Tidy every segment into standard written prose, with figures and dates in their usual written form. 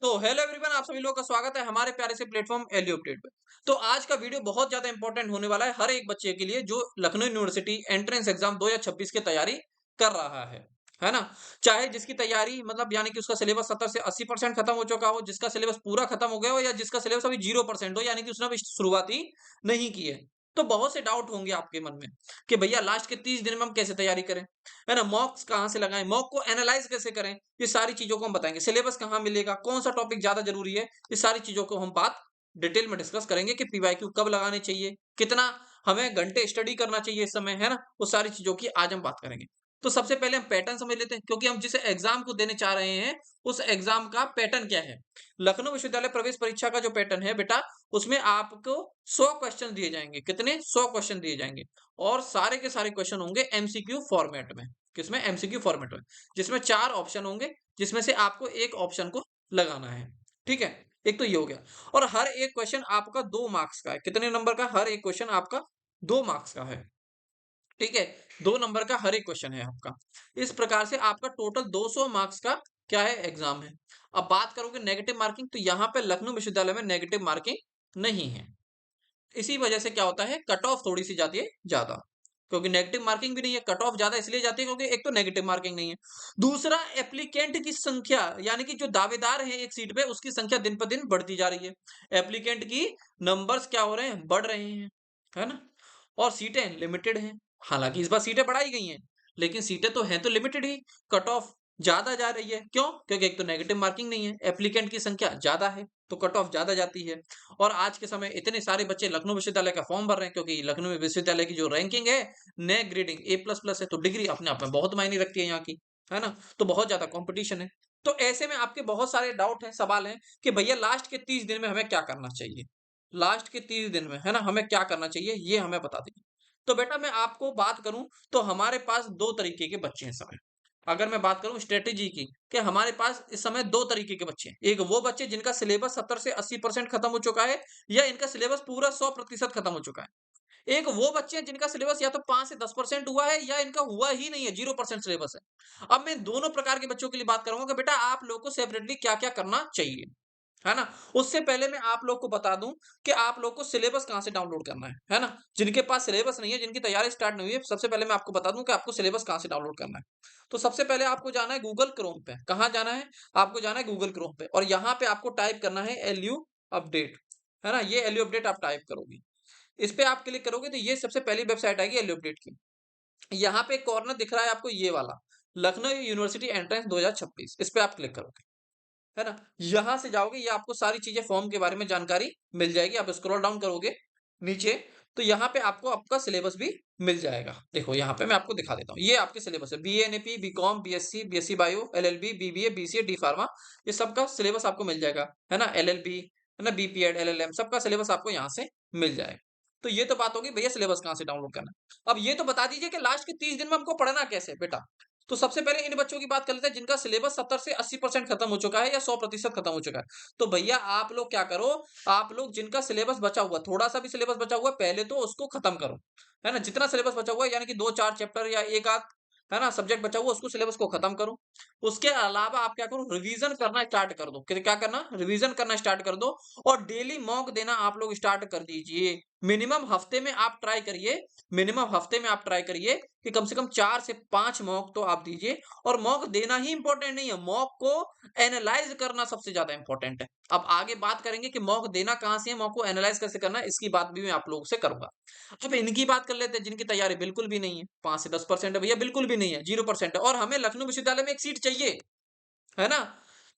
तो hello everyone, आप सभी लोगों का स्वागत है हमारे प्यारे से प्लेटफॉर्म एलियो अपडेट पे। तो आज का वीडियो बहुत ज्यादा इंपॉर्टेंट होने वाला है हर एक बच्चे के लिए जो लखनऊ यूनिवर्सिटी एंट्रेंस एग्जाम 2026 की तैयारी कर रहा है ना। चाहे जिसकी तैयारी मतलब यानी कि उसका सिलेबस 70 से 80% खत्म हो चुका हो, जिसका सिलेबस पूरा खत्म हो गया हो, या जिसका सिलेबस अभी 0% हो, यानी कि उसने अभी शुरुआत ही नहीं की है। तो बहुत से डाउट होंगे आपके मन में कि भैया लास्ट के 30 दिन में हम कैसे तैयारी करें, है ना। मॉक्स कहाँ से लगाएं, मॉक को एनालाइज कैसे करें, ये सारी चीजों को हम बताएंगे। सिलेबस कहाँ मिलेगा, कौन सा टॉपिक ज्यादा जरूरी है, ये सारी चीजों को हम बात डिटेल में डिस्कस करेंगे कि पीवाईक्यू कब लगाने चाहिए, कितना हमें घंटे स्टडी करना चाहिए इस समय, है ना। वो सारी चीजों की आज हम बात करेंगे। तो सबसे पहले हम पैटर्न समझ लेते हैं, क्योंकि हम जिस एग्जाम को देने चाह रहे हैं उस एग्जाम का पैटर्न क्या है। लखनऊ विश्वविद्यालय प्रवेश परीक्षा का जो पैटर्न है बेटा, उसमें आपको 100 क्वेश्चन दिए जाएंगे। कितने? 100 क्वेश्चन दिए जाएंगे। और सारे के सारे क्वेश्चन होंगे एमसीक्यू फॉर्मेट में। किसमें? एमसीक्यू फॉर्मेट में, जिसमें 4 ऑप्शन होंगे, जिसमें से आपको एक ऑप्शन को लगाना है। ठीक है, एक तो ये हो गया। और हर एक क्वेश्चन आपका 2 मार्क्स का है। कितने नंबर का? हर एक क्वेश्चन आपका 2 मार्क्स का है। ठीक है, 2 नंबर का हर एक क्वेश्चन है आपका। इस प्रकार से आपका टोटल 200 मार्क्स का क्या है? एग्जाम है। अब बात करोगे नेगेटिव मार्किंग, तो यहाँ पे लखनऊ विश्वविद्यालय में नेगेटिव मार्किंग नहीं है। इसी वजह से क्या होता है, कट ऑफ थोड़ी सी जाती है ज्यादा, क्योंकि नेगेटिव मार्किंग भी नहीं है। कट ऑफ ज्यादा इसलिए जाती है क्योंकि एक तो नेगेटिव मार्किंग नहीं है, दूसरा एप्लीकेंट की संख्या, यानी कि जो दावेदार है एक सीट पे, उसकी संख्या दिन पर दिन बढ़ती जा रही है। एप्लीकेंट की नंबर्स क्या हो रहे हैं? बढ़ रहे हैं, है ना। और सीटें लिमिटेड हैं। हालांकि इस बार सीटें बढ़ाई गई हैं, लेकिन सीटें तो हैं तो लिमिटेड ही। कट ऑफ ज्यादा जा रही है, क्यों? क्योंकि एक तो नेगेटिव मार्किंग नहीं है, एप्लीकेंट की संख्या ज्यादा है, तो कट ऑफ ज्यादा जाती है। और आज के समय इतने सारे बच्चे लखनऊ विश्वविद्यालय का फॉर्म भर रहे हैं, क्योंकि लखनऊ विश्वविद्यालय की जो रैंकिंग है, नए ग्रेडिंग A++ है, तो डिग्री अपने आप में बहुत मायने रखती है यहाँ की, है ना। तो बहुत ज्यादा कंपटीशन है। तो ऐसे में आपके बहुत सारे डाउट हैं, सवाल हैं कि भैया लास्ट के 30 दिन में हमें क्या करना चाहिए। लास्ट के 30 दिन में, है ना, हमें क्या करना चाहिए ये हमें बता दीजिए। तो बेटा मैं आपको बात करूं, तो हमारे पास दो तरीके के बच्चे हैं इस समय। अगर मैं बात करूं स्ट्रेटेजी की, कि हमारे पास इस समय दो तरीके के बच्चे हैं। एक वो बच्चे जिनका सिलेबस 70 से 80% खत्म हो चुका है, या इनका सिलेबस पूरा 100% खत्म हो चुका है। एक वो बच्चे हैं जिनका सिलेबस या तो 5 से 10% हुआ है, या इनका हुआ ही नहीं है, 0% सिलेबस है। अब मैं दोनों प्रकार के बच्चों के लिए बात करूंगा कि बेटा आप लोगों को सेपरेटली क्या क्या करना चाहिए, है ना। उससे पहले मैं आप लोग को बता दूं कि आप लोग को सिलेबस कहां से डाउनलोड करना है ना। जिनके पास सिलेबस नहीं है, जिनकी तैयारी स्टार्ट नहीं हुई है, सबसे पहले मैं आपको बता दूं कि आपको सिलेबस कहां से डाउनलोड करना है। तो सबसे पहले आपको जाना है गूगल क्रोम पे। कहां जाना है? आपको जाना है गूगल क्रोम पे, और यहां पे आपको टाइप करना है एलयू अपडेट, है ना। ये एलयू अपडेट आप टाइप करोगे, इस पे आप क्लिक करोगे तो ये सबसे पहली वेबसाइट आएगी एलयू अपडेट की। यहाँ पे कॉर्नर दिख रहा है आपको ये वाला, लखनऊ यूनिवर्सिटी एंट्रेंस 2026, इस पे आप क्लिक करोगे, है ना। यहां से जाओगे, ये आपको सारी चीजें फॉर्म के बारे में जानकारी मिल जाएगी। आप स्क्रॉल डाउन करोगे नीचे, तो यहाँ पे आपको आपका सिलेबस भी मिल जाएगा। देखो यहाँ पे मैं आपको दिखा देता हूँ, ये आपके सिलेबस है। BA NAP, BCom, BSc bio, LLB, BBA, BCA, D Pharma, ये सबका सिलेबस आपको मिल जाएगा, है ना। LLB, है ना, BPEd, LLM, सबका सिलेबस आपको यहाँ से मिल जाएगा। तो ये तो बात होगी भैया सिलेबस कहाँ से डाउनलोड करना है। अब ये तो बता दीजिए कि लास्ट के 30 दिन में हमको पढ़ना कैसे बेटा। तो सबसे पहले इन बच्चों की बात कर लेते हैं जिनका सिलेबस 70 से 80% खत्म हो चुका है, या 100% खत्म हो चुका है। तो भैया आप लोग क्या करो, आप लोग जिनका सिलेबस बचा हुआ, थोड़ा सा भी सिलेबस बचा हुआ है, पहले तो उसको खत्म करो, है ना। जितना सिलेबस बचा हुआ है, यानी कि 2-4 चैप्टर या एक आध, है ना, सब्जेक्ट बचा हुआ, उसको सिलेबस को खत्म करो। उसके अलावा आप क्या करो, रिवीजन करना स्टार्ट कर दो। क्या करना? रिवीजन करना स्टार्ट कर दो। और डेली मॉक देना आप लोग स्टार्ट कर दीजिए। मिनिमम हफ्ते में आप ट्राई करिए, मिनिमम हफ्ते में आप ट्राई करिए कि कम से कम 4 से 5 मॉक तो आप दीजिए। और मॉक देना ही इंपॉर्टेंट नहीं है, मॉक को एनालाइज करना सबसे ज्यादा इंपॉर्टेंट है। अब आगे बात करेंगे कि मॉक देना कहां से है, मॉक को एनालाइज कैसे करना है, इसकी बात भी मैं आप लोगों से करूंगा। अब इनकी बात कर लेते हैं जिनकी तैयारी बिल्कुल भी नहीं है। 5 से 10% है भैया, बिल्कुल भी नहीं है, 0% है। और हमें लखनऊ विश्वविद्यालय में एक सीट चाहिए, है ना।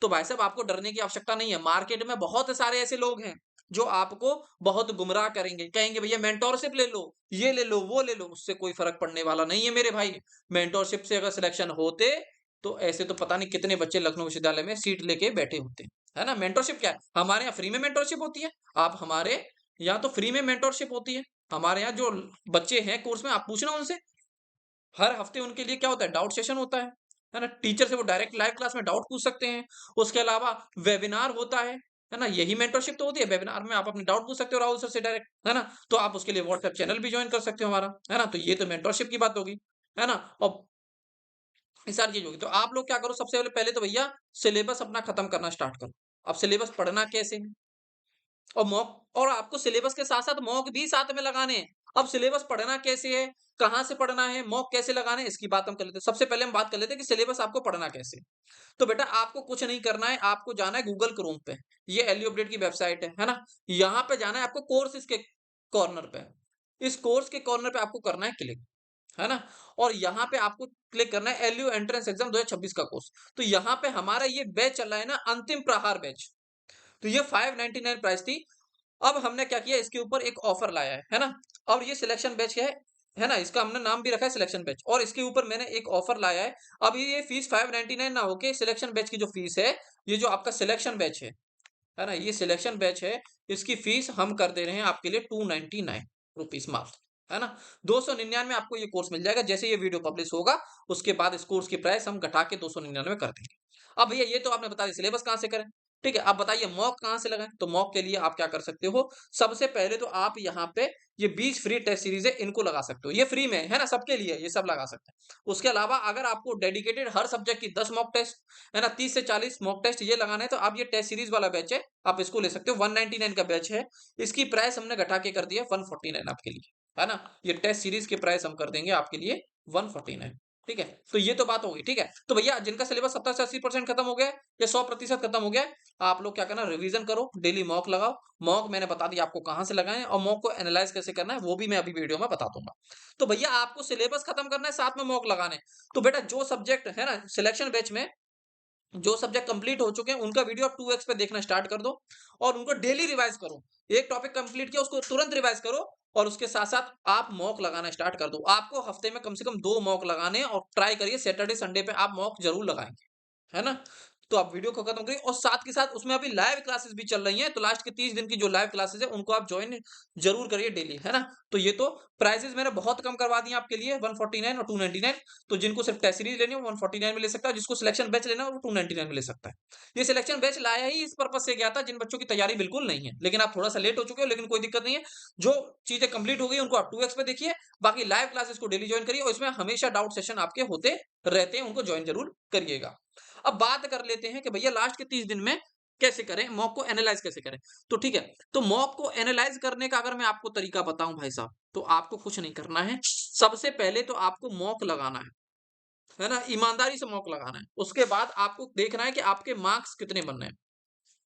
तो भाई साहब आपको डरने की आवश्यकता नहीं है। मार्केट में बहुत सारे ऐसे लोग हैं जो आपको बहुत गुमराह करेंगे, कहेंगे भैया मेंटोरशिप ले लो, ये ले लो, वो ले लो। उससे कोई फर्क पड़ने वाला नहीं है मेरे भाई। मेंटोरशिप से अगर सिलेक्शन होते, तो ऐसे तो पता नहीं कितने बच्चे लखनऊ विश्वविद्यालय में सीट लेके बैठे होते, है ना। मेंटोरशिप क्या है? हमारे यहाँ फ्री में मेंटोरशिप होती है। आप हमारे यहाँ तो फ्री में मेंटोरशिप होती है। हमारे यहाँ जो बच्चे हैं कोर्स में, आप पूछना उनसे, हर हफ्ते उनके लिए क्या होता है, डाउट सेशन होता है ना। टीचर से वो डायरेक्ट लाइव क्लास में डाउट पूछ सकते हैं। उसके अलावा वेबिनार होता है ना। यही मेंटरशिप तो होती है, वेबिनार में आप अपने डाउट पूछ सकते हो राहुल सर से डायरेक्ट, है ना। तो आप उसके लिए व्हाट्सएप चैनल भी ज्वाइन कर सकते हो हमारा, है ना। तो ये तो मेंटरशिप की बात होगी, है ना। और ये सारी चीज होगी। तो आप लोग क्या करो, सबसे पहले तो भैया सिलेबस अपना खत्म करना स्टार्ट करो। अब सिलेबस पढ़ना कैसे है? और मॉक और आपको सिलेबस के साथ-साथ मॉक भी साथ में लगाने हैं। अब सिलेबस पढ़ना कैसे है? कहाँ से पढ़ना है? मॉक कैसे लगाने हैं? इसकी बात हम कर लेते हैं। सबसे पहले हम बात कर लेते हैं कि सिलेबस आपको पढ़ना कैसे है? तो बेटा आपको कुछ नहीं करना है, आपको जाना है गूगल क्रोम पे। ये एलयू अपडेट की वेबसाइट है ना? यहाँ पे जाना है आपको कोर्सेज़ के कॉर्नर पे। इस कोर्स के कॉर्नर पे आपको करना है क्लिक, है ना? और यहाँ पे आपको क्लिक करना है एलयू एंट्रेंस एग्ज़ाम 2026 का कोर्स। तो यहाँ पे हमारा ये बैच चल रहा है ना अंतिम प्रहार बैच। तो ये 599 प्राइस थी। अब हमने क्या किया इसके ऊपर एक ऑफर लाया है ना? और ये सिलेक्शन बैच है ना? इसका हमने नाम भी रखा है सिलेक्शन बैच और इसके ऊपर मैंने एक ऑफर लाया है। अब ये फीस 599 ना होके सिलेक्शन बैच की जो फीस है, ये जो आपका सिलेक्शन बैच है ना? ये सिलेक्शन बैच है, इसकी फीस हम कर दे रहे हैं आपके लिए 299 रुपीस मात्र, है ना? 299 आपको ये कोर्स मिल जाएगा। जैसे ये वीडियो पब्लिश होगा, उसके बाद इस कोर्स की प्राइस हम घटा के 299 कर देंगे। अब भैया ये तो आपने बता दिया सिलेबस कहाँ से करें, ठीक है? अब बताइए मॉक कहाँ से लगाएँ? तो मॉक के लिए आप क्या कर सकते हो, सबसे पहले तो आप यहाँ पे ये 20 फ्री टेस्ट सीरीज़ है, इनको लगा सकते हो। ये फ्री में है ना? सबके लिए ये सब लगा सकते हैं। उसके अलावा अगर आपको डेडिकेटेड हर सब्जेक्ट की 10 मॉक टेस्ट है ना 30 से 40 मॉक टेस्ट ये लगाना है तो आप ये टेस्ट सीरीज वाला बैच है, आप इसको ले सकते हो 199 का बैच है। इसकी प्राइस हमने घटा के कर दिया 149 आपके लिए, है ना? ये टेस्ट सीरीज की प्राइस हम कर देंगे आपके लिए 149, ठीक है? तो ये तो बात हो गई, ठीक है? तो भैया जिनका सिलेबस 70 से 80% खत्म हो गया है या 100% खत्म हो गया है, आप लोग क्या करना रिवीजन करो, डेली मॉक लगाओ। मॉक मैंने बता दिया आपको कहाँ से लगाएँ और मॉक को एनालाइज़ कैसे करना है वो भी मैं अभी वीडियो में बता दूँगा। तो भैया आपको सिलेबस खत्म करना है साथ में मॉक लगाने हैं। तो बेटा जो सब्जेक्ट है ना सिलेक्शन बैच में जो सब्जेक्ट कंप्लीट हो चुके हैं उनका वीडियो आप 2x पे देखना स्टार्ट कर दो और उनको डेली रिवाइज करो। एक टॉपिक कंप्लीट किया उसको तुरंत रिवाइज करो और उसके साथ-साथ आप मॉक लगाना स्टार्ट कर दो। आपको हफ्ते में कम से कम 2 मॉक लगाने हैं और ट्राई करिए सैटरडे संडे पे आप मॉक ज़रूर लगाएँगे। है ना? तो आप वीडियो को खत्म करिए और साथ के साथ उसमें अभी लाइव क्लासेस भी चल रही हैं, तो लास्ट के 30 दिन की जो लाइव क्लासेस है, उनको आप जॉइन ज़रूर करिए डेली, है ना? तो ये तो प्राइसेज़ मैंने बहुत कम करवा दिए आपके लिए 149 और 299 तो जिनको सिर्फ टेस्ट सीरीज़ लेनी है, वो 149 में ले सकता है, जिसको सिलेक्शन बैच लेना है, वो 299 में ले सकता है। ये सिलेक्शन बैच लाया ही इस पर्पज़ से गया था, जिन बच्चों की तैयारी बिल्कुल नहीं है, लेकिन आप थोड़ा-सा लेट हो चुके हो, लेकिन कोई दिक्कत नहीं है। जो चीज़ें कंप्लीट हो गई, उनको आप 2x पे देखिए, बाकी लाइव क्लासेस को डेली जॉइन करिए और इसमें हमेशा डाउट सेशन आपके होते रहते हैं, उनको जॉइन ज़रूर करिएगा। अब बात कर लेते हैं कि भैया लास्ट के 30 दिन में कैसे करें, मॉक को एनालाइज़ कैसे करें? तो ठीक है, तो मॉक को एनालाइज़ करने का अगर मैं आपको तरीका बताऊँ भाई साहब, तो आपको कुछ नहीं करना है। सबसे पहले तो आपको मॉक लगाना है ना? ईमानदारी से मॉक लगाना है। उसके बाद आपको देखना है कि आपके मार्क्स कितने बन रहे हैं।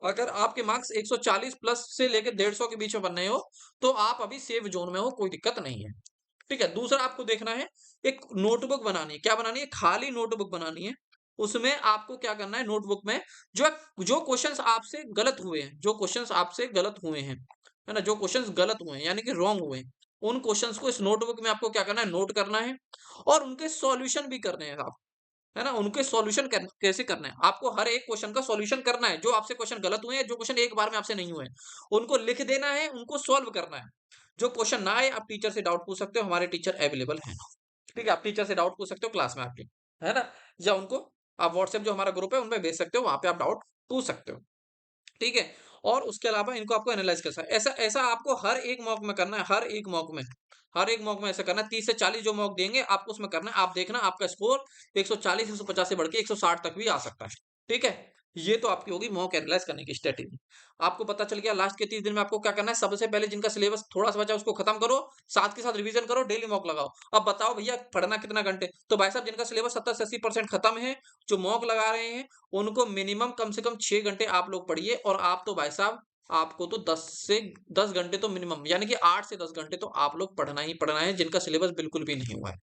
अगर आपके मार्क्स 140 प्लस से लेके 150 के बीच में बन रहे हो, तो आप अभी सेफ ज़ोन में हो, कोई दिक्कत नहीं है। ठीक है? दूसरा आपको देखना है, एक नोटबुक बनानी है। क्या बनानी है? खाली नोटबुक बनानी है। उसमें आपको क्या करना है नोटबुक में जो जो क्वेश्चन्स आपसे गलत हुए हैं जो क्वेश्चन्स आपसे गलत हुए हैं, है ना? जो क्वेश्चन्स गलत हुए हैं यानी कि रॉन्ग हुए हैं, उन क्वेश्चन्स को इस नोटबुक में आपको क्या करना है नोट करना है और उनके सॉल्यूशन भी करने हैं आप। है ना? उनके सॉल्यूशन कैसे करना है? आपको हर एक क्वेश्चन का सॉल्यूशन करना है। जो आपसे क्वेश्चन गलत हुए हैं, जो क्वेश्चन एक बार में आपसे नहीं हुए हैं, उनको लिख देना है, उनको सॉल्व करना है। जो क्वेश्चन ना आए, आप टीचर से डाउट पूछ सकते हो, हमारे टीचर अवेलेबल हैं। ठीक है? आप टीचर से डाउट पूछ सकते हो क्लास में आके, है ना? या उनको आप व्हाट्सएप जो हमारा ग्रुप है, उनमें भेज सकते हो, वहाँ पे आप डाउट पूछ सकते हो। ठीक है? और उसके अलावा इनको आपको एनालाइज़ कैसा ऐसा ऐसा आपको हर एक मॉक में करना है, हर एक मॉक में। हर एक मॉक में ऐसा करना है, 30 से 40 जो मॉक देंगे, आपको उसमें करना है। आप देखना आपका स्कोर 140, 150 से बढ़ के 160 तक भी आ सकता है। ठीक है? ये तो आपकी होगी मॉक एनालाइज़ करने की स्ट्रैटेजी। आपको पता चल गया लास्ट के 30 दिन में आपको क्या करना है, सबसे पहले जिनका सिलेबस थोड़ा-सा बचा है उसको खत्म करो, साथ के साथ रिवीजन करो, डेली मॉक लगाओ। अब बताओ भैया पढ़ना कितना घंटे? तो भाई साहब जिनका सिलेबस 70 से 80% खत्म है, जो मॉक लगा रहे हैं, उनको मिनिमम कम से कम 6 घंटे आप लोग पढ़िए और आप तो भाई साहब आपको तो 10 घंटे तो मिनिमम यानी कि 8 से 10 घंटे तो आप लोग पढ़ना ही पढ़ना है जिनका सिलेबस बिल्कुल भी नहीं हुआ है।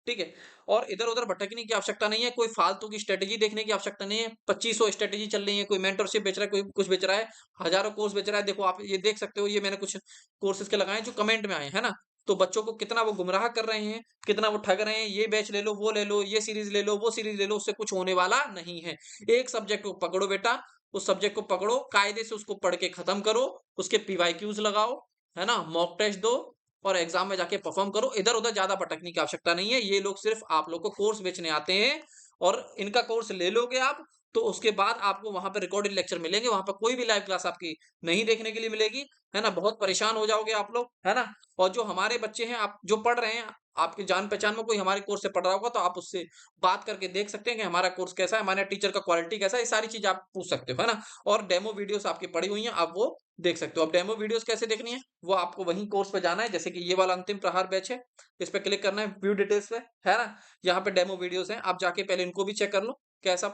ठीक है? और इधर-उधर भटकने की आवश्यकता नहीं है, कोई फालतू की स्ट्रैटेजी देखने की आवश्यकता नहीं है। 2500 स्ट्रैटेजी चल रही है, कोई मेंटरशिप बेच रहा है, कोई कुछ बेच रहा है, हज़ारों कोर्स बेच रहा है। देखो आप ये देख सकते हो, ये मैंने कुछ कोर्सेज़ के लगाए जो कमेंट में आए, है ना? तो बच्चों को कितना वो गुमराह कर रहे हैं, कितना वो ठग रहे हैं, ये बैच ले लो, वो ले लो, ये सीरीज़ ले लो, वो सीरीज़ ले लो, उससे कुछ होने वाला नहीं है। एक सब्जेक्ट को पकड़ो बेटा, उस सब्जेक्ट को पकड़ो, कायदे से उसको पढ़ के खत्म करो, उसके पीवाईक्यूज़ लगाओ, है ना? मॉक टेस्ट दो और एग्ज़ाम में जाके परफ़ॉर्म करो। इधर-उधर ज़्यादा भटकने की आवश्यकता नहीं है। ये लोग सिर्फ़ आप लोग को कोर्स बेचने आते हैं और इनका कोर्स ले लोगे आप तो उसके बाद आपको वहाँ पे रिकॉर्डेड लेक्चर मिलेंगे, वहाँ पे कोई भी लाइव क्लास आपकी नहीं देखने के लिए मिलेगी, है ना? बहुत परेशान हो जाओगे आप लोग, है ना? और जो हमारे बच्चे हैं, आप जो पढ़ रहे हैं, आपके जान-पहचान में कोई हमारे कोर्स से पढ़ रहा होगा, तो आप उससे बात करके देख सकते हैं कि हमारा कोर्स कैसा है, हमारे टीचर का क्वालिटी कैसा है, ये सारी चीज़ आप पूछ सकते हो, है ना? और डेमो वीडियोज़ आपकी पड़ी हुई हैं, आप वो देख सकते हो। अब डेमो वीडियोज़ कैसे देखनी है? वो आपको वहीं कोर्स पे जाना है, जैसे कि ये वाला अंतिम प्रहार बैच है, इस पे क्लिक करना है, व्यू डिटेल्स पे, है ना? यहाँ पे डेमो वीडियोज़ हैं, आप जाके पहले इनको भी चेक कर लो, कैसा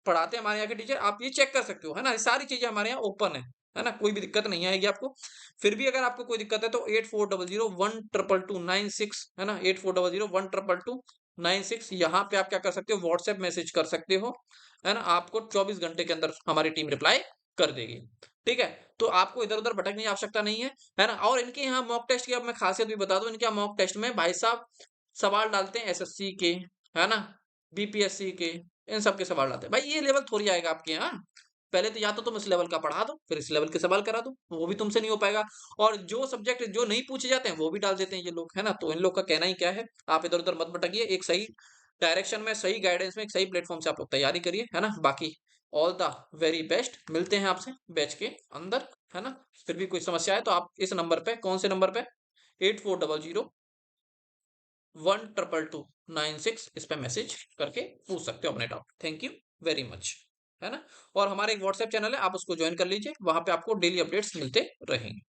पढ़ाते हैं हमारे यहाँ के टीचर, आप ये चेक कर सकते हो, है ना? ये सारी चीज़ें हमारे यहाँ ओपन है ना? कोई भी दिक्कत नहीं आएगी आपको। फिर भी अगर आपको कोई दिक्कत है तो 8400 122 96 है ना? 8400 122 96 यहाँ पे आप क्या कर सकते हो, व्हाट्सएप मैसेज कर सकते हो, है ना? आपको 24 घंटे के अंदर हमारी टीम रिप्लाई कर देगी। ठीक है? तो आपको इधर-उधर भटकने की आवश्यकता नहीं है ना? और इनके यहाँ मॉक टेस्ट की अब मैं खासियत भी बता दूँ, इनके यहाँ मॉक टेस्ट में भाई साहब सवाल डालते हैं एसएससी के, है ना? बीपीएससी के, इन सब के सवाल आते हैं। भाई ये लेवल थोड़ी आएगा आपके यहाँ। पहले तो या तो तुम इस लेवल का पढ़ा दो, फिर इस लेवल के सवाल करा दो, वो भी तुमसे नहीं हो पाएगा। और जो सब्जेक्ट जो नहीं पूछे जाते हैं, वो भी डाल देते हैं ये लोग, है ना? तो इन लोग का कहना ही क्या है, आप इधर-उधर मत भटकिए, एक सही डायरेक्शन में, सही गाइडेंस में, एक सही प्लेटफ़ॉर्म से आप लोग तैयारी करिए, है ना? बाकी ऑल द वेरी बेस्ट, मिलते हैं आपसे बैच के अंदर, है ना? फिर भी कोई समस्या है तो आप इस नंबर पे, कौन से नंबर पे? 8400 122 96 इस पे मैसेज करके पूछ सकते हो अपने doubt. Thank you very much, है ना? और हमारा एक व्हाट्सएप चैनल है, आप उसको ज्वाइन कर लीजिए, वहां पे आपको डेली अपडेट्स मिलते रहेंगे।